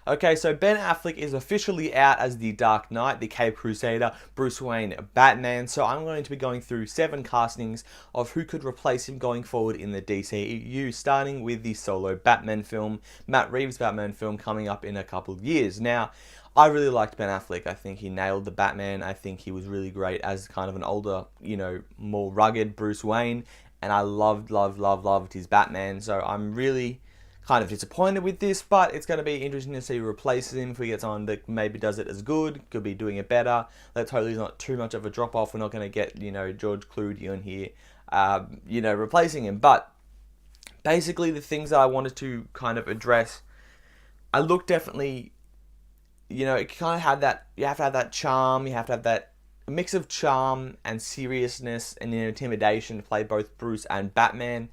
Okay, so Ben Affleck is officially out as the Dark Knight, the Cape Crusader, Bruce Wayne, Batman. So I'm going to be going through 7 castings of who could replace him going forward in the DCEU, starting with the solo Batman film, Matt Reeves' Batman film, coming up in a couple of years. Now, I really liked Ben Affleck. I think he nailed the Batman. I think he was really great as kind of an older, more rugged Bruce Wayne. And I loved his Batman. So I'm really kind of disappointed with this, but it's going to be interesting to see who replaces him. If we get someone that maybe does it as good, could be doing it better. Let's hope there's not too much of a drop off. We're not going to get, George Clooney in here, replacing him. But basically, the things that I wanted to kind of address, I look definitely, it kind of had that, you have to have that charm, you have to have that mix of charm and seriousness and intimidation to play both Bruce and Batman.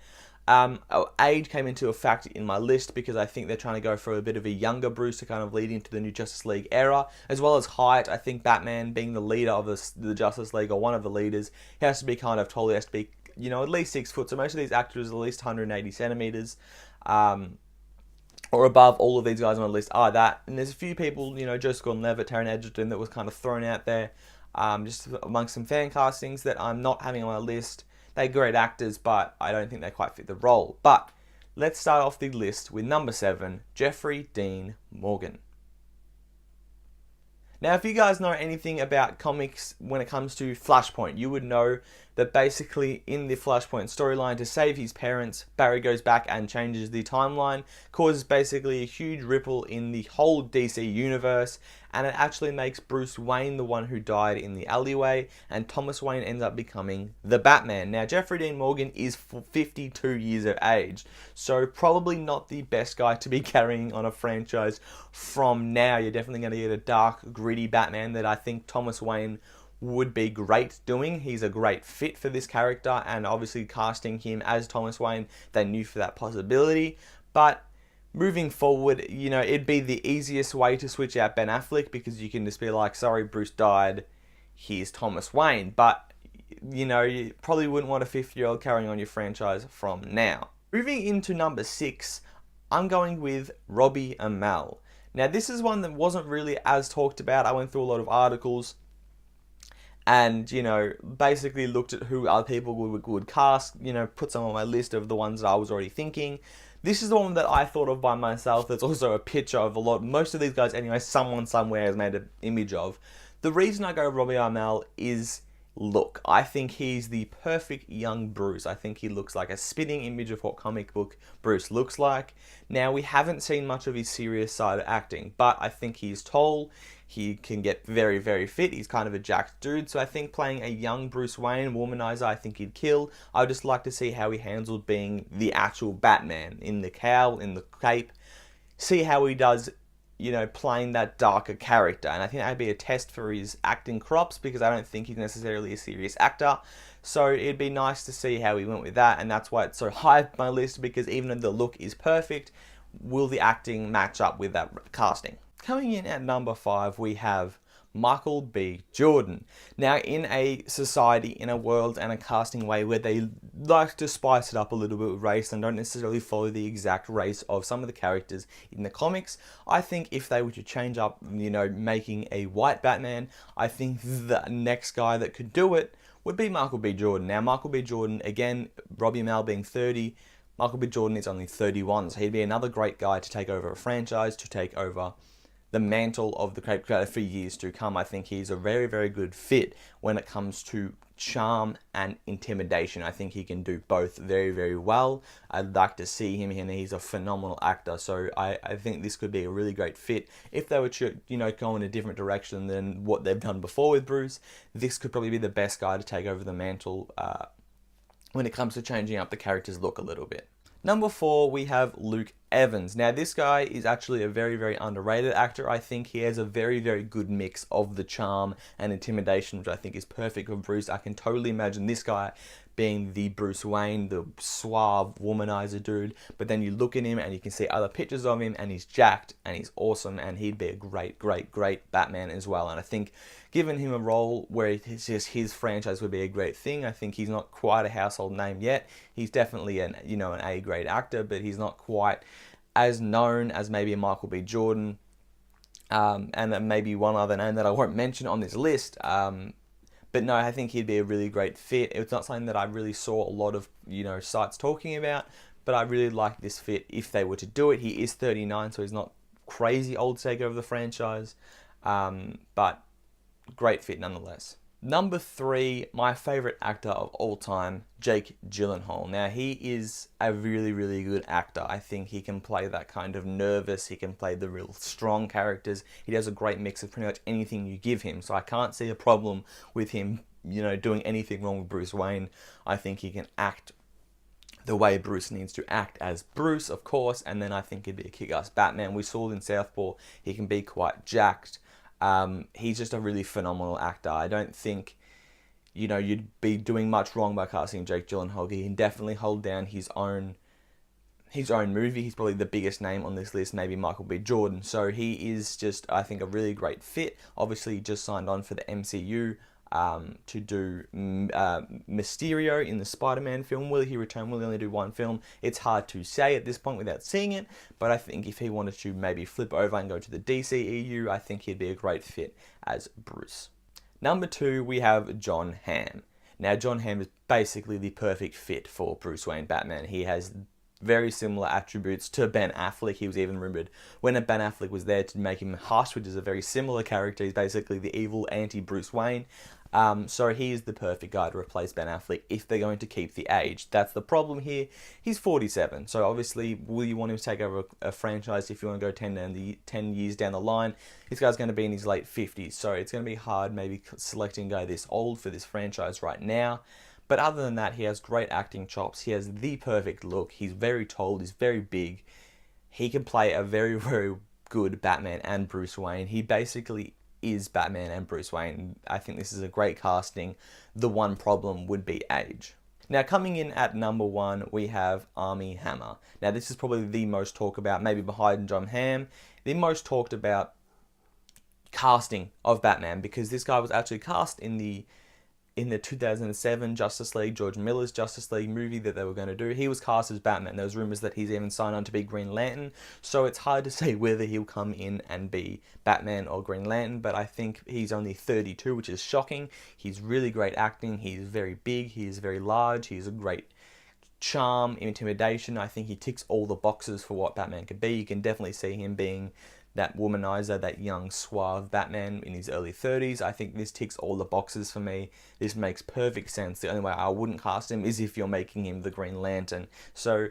Age came into a factor in my list because I think they're trying to go for a bit of a younger Bruce to kind of lead into the new Justice League era, as well as height. I think Batman, being the leader of the Justice League, or one of the leaders, he has to be kind of tall. He has to be, at least 6 foot. So most of these actors are at least 180 centimeters. Or above. All of these guys on the list are that. And there's a few people, Joseph Gordon-Levitt, Taron Egerton, that was kind of thrown out there, just amongst some fan castings that I'm not having on my list. They're great actors, but I don't think they quite fit the role. But let's start off the list with number 7, Jeffrey Dean Morgan. Now, if you guys know anything about comics when it comes to Flashpoint, you would know that basically in the Flashpoint storyline, to save his parents, Barry goes back and changes the timeline, causes basically a huge ripple in the whole DC universe, and it actually makes Bruce Wayne the one who died in the alleyway, and Thomas Wayne ends up becoming the Batman. Now, Jeffrey Dean Morgan is 52 years of age, so probably not the best guy to be carrying on a franchise from now. You're definitely going to get a dark, gritty Batman that I think Thomas Wayne would be great doing. He's a great fit for this character, and obviously casting him as Thomas Wayne, they knew for that possibility. But moving forward, it'd be the easiest way to switch out Ben Affleck, because you can just be like, sorry, Bruce died, here's Thomas Wayne. But, you probably wouldn't want a 50-year-old carrying on your franchise from now. Moving into number 6, I'm going with Robbie Amell. Now, this is one that wasn't really as talked about. I went through a lot of articles and, basically looked at who other people would cast, put some on my list of the ones that I was already thinking. This is the one that I thought of by myself. There's also a picture of most of these guys anyway, someone somewhere has made an image of. The reason I go Robbie Amell is look. I think he's the perfect young Bruce. I think he looks like a spitting image of what comic book Bruce looks like. Now, we haven't seen much of his serious side of acting, but I think he's tall. He can get very, very fit. He's kind of a jacked dude. So I think playing a young Bruce Wayne, womanizer, I think he'd kill. I would just like to see how he handled being the actual Batman in the cowl, in the cape. See how he does, playing that darker character. And I think that'd be a test for his acting crops, because I don't think he's necessarily a serious actor. So it'd be nice to see how he went with that. And that's why it's so high on my list, because even though the look is perfect, will the acting match up with that casting? Coming in at number 5, we have Michael B. Jordan. Now, in a society, in a world and a casting way where they like to spice it up a little bit with race and don't necessarily follow the exact race of some of the characters in the comics, I think if they were to change up, making a white Batman, I think the next guy that could do it would be Michael B. Jordan. Now, Michael B. Jordan, again, Robbie Amell being 30, Michael B. Jordan is only 31, so he'd be another great guy to take over a franchise, to take over the mantle of the Cape Crusader for years to come. I think he's a very, very good fit when it comes to charm and intimidation. I think he can do both very, very well. I'd like to see him, and he's a phenomenal actor. So I think this could be a really great fit. If they were to, go in a different direction than what they've done before with Bruce, this could probably be the best guy to take over the mantle when it comes to changing up the character's look a little bit. Number 4, we have Luke Evans. Now, this guy is actually a very, very underrated actor. I think he has a very, very good mix of the charm and intimidation, which I think is perfect for Bruce. I can totally imagine this guy being the Bruce Wayne, the suave womanizer dude. But then you look at him and you can see other pictures of him, and he's jacked and he's awesome, and he'd be a great, great, great Batman as well. And I think given him a role where it's just his franchise would be a great thing. I think he's not quite a household name yet. He's definitely an A-grade actor, but he's not quite as known as maybe a Michael B. Jordan. and then maybe one other name that I won't mention on this list. But no, I think he'd be a really great fit. It's not something that I really saw a lot of, sites talking about, but I really like this fit if they were to do it. He is 39, so he's not crazy old to take over the franchise, but great fit nonetheless. Number 3, my favorite actor of all time, Jake Gyllenhaal. Now, he is a really, really good actor. I think he can play that kind of nervous, he can play the real strong characters. He does a great mix of pretty much anything you give him. So I can't see a problem with him, doing anything wrong with Bruce Wayne. I think he can act the way Bruce needs to act as Bruce, of course, and then I think he'd be a kick-ass Batman. We saw in Southpaw, he can be quite jacked. He's just a really phenomenal actor. I don't think, you'd be doing much wrong by casting Jake Gyllenhaal. He can definitely hold down his own movie. He's probably the biggest name on this list, maybe Michael B. Jordan. So he is just, I think, a really great fit. Obviously, he just signed on for the MCU to do Mysterio in the Spider-Man film. Will he return? Will he only do one film? It's hard to say at this point without seeing it, but I think if he wanted to maybe flip over and go to the DCEU, I think he'd be a great fit as Bruce. Number 2, we have Jon Hamm. Now, Jon Hamm is basically the perfect fit for Bruce Wayne Batman. He has very similar attributes to Ben Affleck. He was even rumored when Ben Affleck was there to make him Hush, which is a very similar character. He's basically the evil anti-Bruce Wayne. So he is the perfect guy to replace Ben Affleck if they're going to keep the age. That's the problem here. He's 47, so obviously, will you want him to take over a franchise if you want to go 10 years down the line? This guy's going to be in his late 50s, so it's going to be hard maybe selecting a guy this old for this franchise right now. But other than that, he has great acting chops. He has the perfect look. He's very tall. He's very big. He can play a very, very good Batman and Bruce Wayne. He basically is Batman and Bruce Wayne. I think this is a great casting. The one problem would be age. Now, coming in at number 1, we have Armie Hammer. Now, this is probably the most talked about, maybe behind Jon Hamm, the most talked about casting of Batman, because this guy was actually cast in the 2007 Justice League, George Miller's Justice League movie that they were going to do. He was cast as Batman. There was rumors that he's even signed on to be Green Lantern, so it's hard to say whether he'll come in and be Batman or Green Lantern, but I think he's only 32, which is shocking. He's really great acting. He's very big. He's very large. He's a great charm, intimidation. I think he ticks all the boxes for what Batman could be. You can definitely see him being that womanizer, that young, suave Batman in his early 30s. I think this ticks all the boxes for me. This makes perfect sense. The only way I wouldn't cast him is if you're making him the Green Lantern. So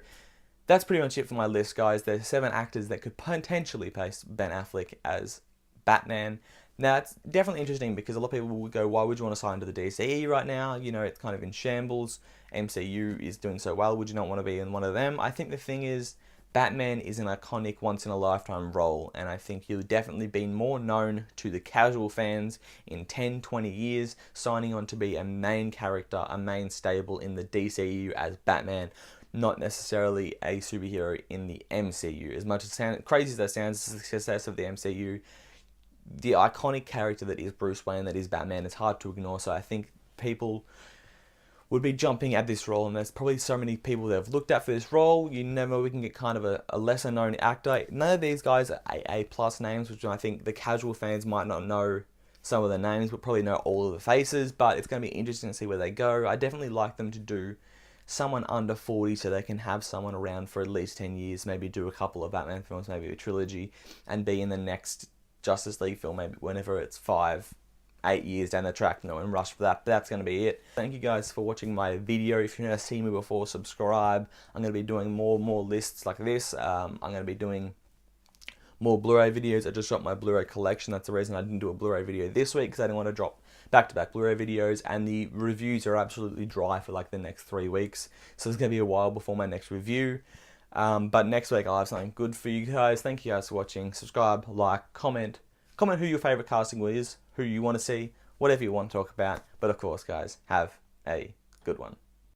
that's pretty much it for my list, guys. There's 7 actors that could potentially place Ben Affleck as Batman. Now, it's definitely interesting because a lot of people would go, why would you want to sign to the DCE right now? It's kind of in shambles. MCU is doing so well. Would you not want to be in one of them? I think the thing is, Batman is an iconic once-in-a-lifetime role, and I think he'll definitely be more known to the casual fans in 10, 20 years, signing on to be a main character, a main stable in the DCU as Batman, not necessarily a superhero in the MCU. As much as crazy as that sounds, the success of the MCU, the iconic character that is Bruce Wayne, that is Batman, is hard to ignore, so I think people would be jumping at this role, and there's probably so many people that have looked at for this role. We can get kind of a lesser known actor. None of these guys are A+ names, which I think the casual fans might not know some of the names, but probably know all of the faces, but it's going to be interesting to see where they go. I definitely like them to do someone under 40 so they can have someone around for at least 10 years, maybe do a couple of Batman films, maybe a trilogy, and be in the next Justice League film, maybe whenever it's 5-8 years down the track. No one rush for that, but that's going to be it. Thank you guys for watching my video. If you've never seen me before, subscribe. I'm going to be doing more lists like this. I'm going to be doing more Blu-ray videos. I just dropped my Blu-ray collection. That's the reason I didn't do a Blu-ray video this week, because I didn't want to drop back-to-back Blu-ray videos, and the reviews are absolutely dry for like the next 3 weeks, so it's going to be a while before my next review. But next week I'll have something good for you guys. Thank you guys for watching. Subscribe, like, comment who your favorite casting is, who you want to see, whatever you want to talk about. But of course, guys, have a good one.